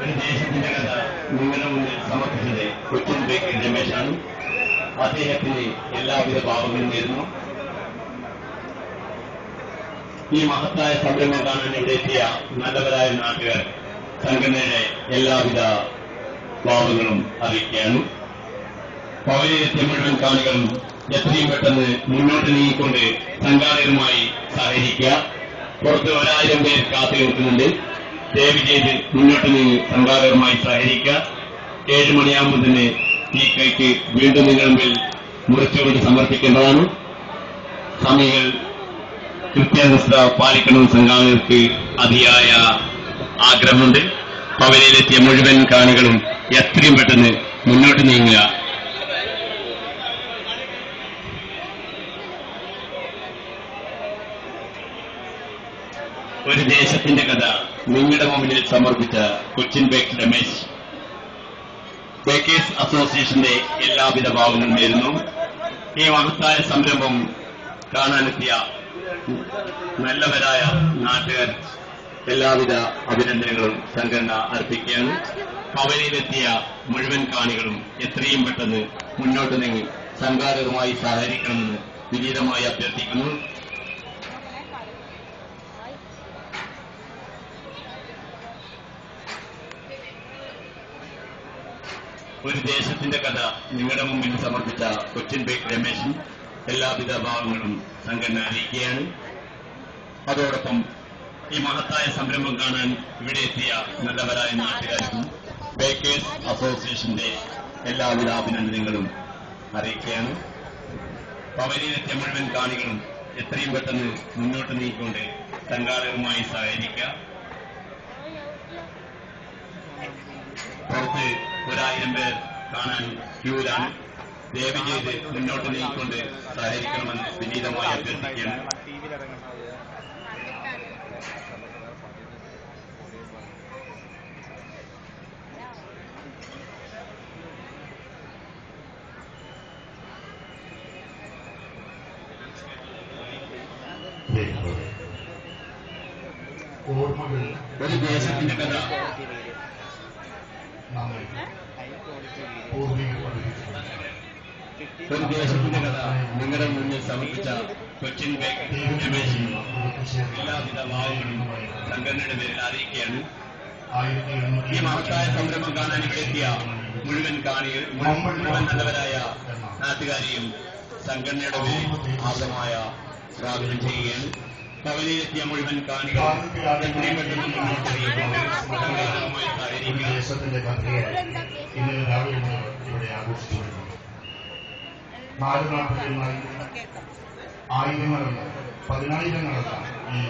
ഒരു ദേശത്തിന്റെ കഥ നിങ്ങളുടെ മുന്നിൽ സമർപ്പിച്ചത് കൊച്ചിൻ ബേക്കൽ രമേശാണ്. അദ്ദേഹത്തിന് എല്ലാവിധ ഭാവങ്ങളും നേരുന്നു. ഈ മഹത്തായ സംരംഭം കാണാൻ ഇവിടെ എത്തിയ നല്ലവരായ നാട്ടുകാർ സംഘടനയുടെ എല്ലാവിധ ഭാവങ്ങളും അറിയിക്കുകയാണ്. പവനിലെത്തിയ മുഴുവൻ കാണികളും എത്രയും പെട്ടെന്ന് മുന്നോട്ട് നീങ്ങിക്കൊണ്ട് സംഘാടകരുമായി സഹകരിക്കുക. പുറത്ത് 1000 പേർ കാത്തു നിൽക്കുന്നുണ്ട്. ദയവ് ചെയ്ത് മുന്നോട്ട് നീങ്ങി സംഘാടകരുമായി സഹകരിക്കുക. 7 മണിയാകുമ്പോൾ തന്നെ ഈ കൈക്ക് വീണ്ടും നിങ്ങളുടെ മുമ്പിൽ മുറിച്ചുകൊണ്ട് സമർപ്പിക്കേണ്ടതാണ്. സമയങ്ങൾ കൃത്യനിഷ്ഠ പാലിക്കണമെന്ന് സംഘാടകർക്ക് അതിയായ ആഗ്രഹമുണ്ട്. പവനിലെത്തിയ മുഴുവൻ കാണികളും എത്രയും പെട്ടെന്ന് മുന്നോട്ട് നീങ്ങുക. ഒരു ദേശത്തിന്റെ കഥ നിങ്ങളുടെ മുമ്പിൽ സമർപ്പിച്ച കൊച്ചിൻ ബേക്കൽ രമേശ്. ബേക്കേഴ്സ് അസോസിയേഷന്റെ എല്ലാവിധ ഭാവങ്ങളും നേരുന്നു. ഈ മഹത്തായ സംരംഭം കാണാനെത്തിയ നല്ലവരായ നാട്ടുകാർ എല്ലാവിധ അഭിനന്ദനങ്ങളും സംഘടന അർപ്പിക്കുകയാണ്. പവനിയിലെത്തിയ മുഴുവൻ കാണികളും എത്രയും പെട്ടെന്ന് മുന്നോട്ട് നീങ്ങി സംഘാടകരുമായി സഹകരിക്കണമെന്ന് വിനീതമായി അഭ്യർത്ഥിക്കുന്നു. ഒരു ദേശത്തിന്റെ കഥ നിങ്ങളുടെ മുമ്പിൽ സമർപ്പിച്ച കൊച്ചിൻ ബേക്കൽ രമേശൻ എല്ലാവിധ ഭാവങ്ങളും സംഘടന അറിയിക്കുകയാണ്. അതോടൊപ്പം ഈ മഹത്തായ സംരംഭം കാണാൻ ഇവിടെ എത്തിയ നല്ലവരായ നാട്ടുകാർക്കും ബേക്കേഴ്സ് അസോസിയേഷന്റെ എല്ലാവിധ അഭിനന്ദനങ്ങളും അറിയിക്കുകയാണ്. പവനിയിലെത്തിയ മുഴുവൻ കാണികളും എത്രയും പെട്ടെന്ന് മുന്നോട്ട് നീക്കിക്കൊണ്ട് സംഘാടകരുമായി സഹകരിക്കുക. പുറത്ത് 1000 പേർ കാണാൻ ക്യൂവിലാണ്. ദയവ് ചെയ്ത് മുന്നോട്ട് നീക്കിക്കൊണ്ട് സഹകരിക്കണമെന്ന് വിനീതമായി അഭ്യർത്ഥിക്കുകയാണ്. ഒരു ദേശത്തിന്റെ കഥ ഒരു ദേശത്തിന്റെ കഥ നിങ്ങളുടെ മുന്നിൽ സമർപ്പിച്ച കൊച്ചിൻ ബേക്കൽ രമേശൻ എല്ലാവിധ ഭാവങ്ങളും സംഘടനയുടെ പേരിൽ അറിയിക്കുകയാണ്. ഈ മഹത്തായ സംരംഭം കാണാൻ ഇവിടെ എത്തിയ മുഴുവൻ കാണികൾ മുഴുവൻ നല്ലവരായ നാട്ടുകാരെയും സംഘടനയുടെ പേരിൽ ആദ്യമായ സ്വാഗതം ചെയ്യുകയാണ്. പവനിയിലെത്തിയ മുഴുവൻ കാണികളും എത്രയും പെട്ടെന്ന് മുന്നോട്ട് സംഘാടകരുമായി സഹകരിക്കുക. ദേശത്തിന്റെ കഥയെ ഇന്നലെ രാവിലെ മുതൽ ഇവിടെ ആഘോഷിച്ചു വരുന്നു. 4 നാട്ടുകാരുമായി ആയിരങ്ങളല്ല 10,000ങ്ങളല്ല ഈ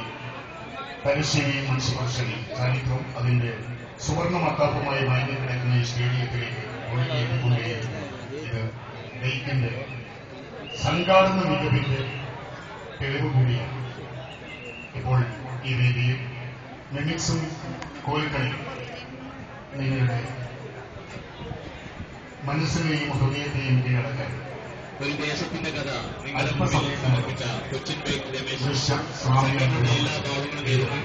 പരിസ്ഥിതി മുനിസിപ്പൽ ചരിത്രം അതിന്റെ സുവർണ്ണ മത്താപ്പുമായി മയങ്ങി കിടക്കുന്ന ഈ സ്റ്റേഡിയത്തിലേക്ക് ഒഴുകിയെത്തിക്കൊണ്ടേയിരുന്നു. ഇത് ബേക്കിന്റെ സംഘാടന മികവിന്റെ തെളിവ് കൂടിയാണ്. ഇപ്പോൾ ഈ വേദിയിൽ മിമിക്സും കോൽക്കളിയും നിങ്ങളുടെ മനസ്സിനെയും ഹൃദയത്തെയും കീഴടക്കാൻ ഒരു ദേശത്തിന്റെ കഥ നിങ്ങളുടെ മുന്നിൽ സമർപ്പിച്ച കൊച്ചിൻ ബേക്കൽ രമേശൻ സംഘടനയുടെ എല്ലാ ഭാവങ്ങളും നേരുന്നു.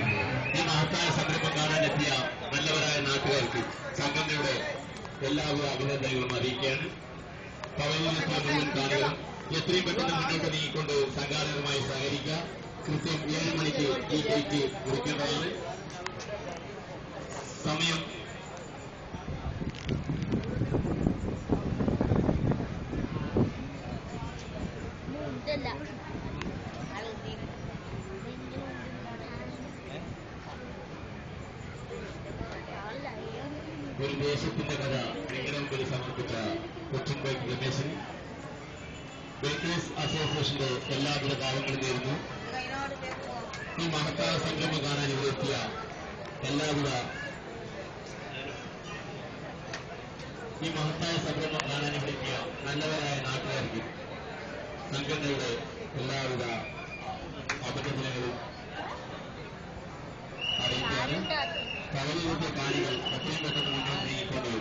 ഈ മഹത്തായ സംരംഭം കാണാനെത്തിയ നല്ലവരായ നാട്ടുകാർക്ക് സംഘടനയുടെ എല്ലാവിധ അഭിനന്ദനങ്ങളും അറിയിക്കുകയാണ്. പവനിയിലെത്തിയ മുഴുവൻ കാണികളും എത്രയും പെട്ടെന്ന് മുന്നോട്ട് നീങ്ങിക്കൊണ്ട് സംഘാടകരുമായി സഹകരിക്കുക. കൃത്യം 7 മണിക്ക് ഈ കേക്ക് മുറിക്കേണ്ടതാണ്. സമയം ഒരു ദേശത്തിന്റെ കഥ നിങ്ങളുടെ മുമ്പിൽ സമർപ്പിച്ച കൊച്ചിൻ ബേക്കൽ രമേശൻ ബേക്കേഴ്സ് അസോസിയേഷന്റെ എല്ലാവിധ ഭാവങ്ങളും നേരുന്നു. ഈ മഹത്തായ സംരംഭം കാണാൻ ഇവിടെ എത്തിയ എല്ലാവിധ നല്ലവരായ നാട്ടുകാർക്ക് സംഘടനയുടെ എല്ലാവിധ അഭിനന്ദനങ്ങളും അറിയിക്കുകയാണ്. പവനിയിലത്തെ കാണികൾ എത്രയും പെട്ടെന്ന് മുന്നോട്ട് നീങ്ങിക്കൊണ്ട്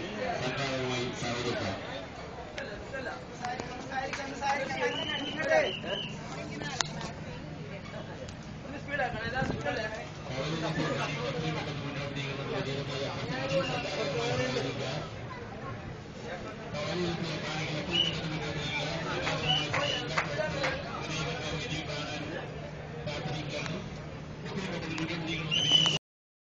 സംഘാടകരുമായി സഹകരിക്കാം. പവനിയിലത്തെ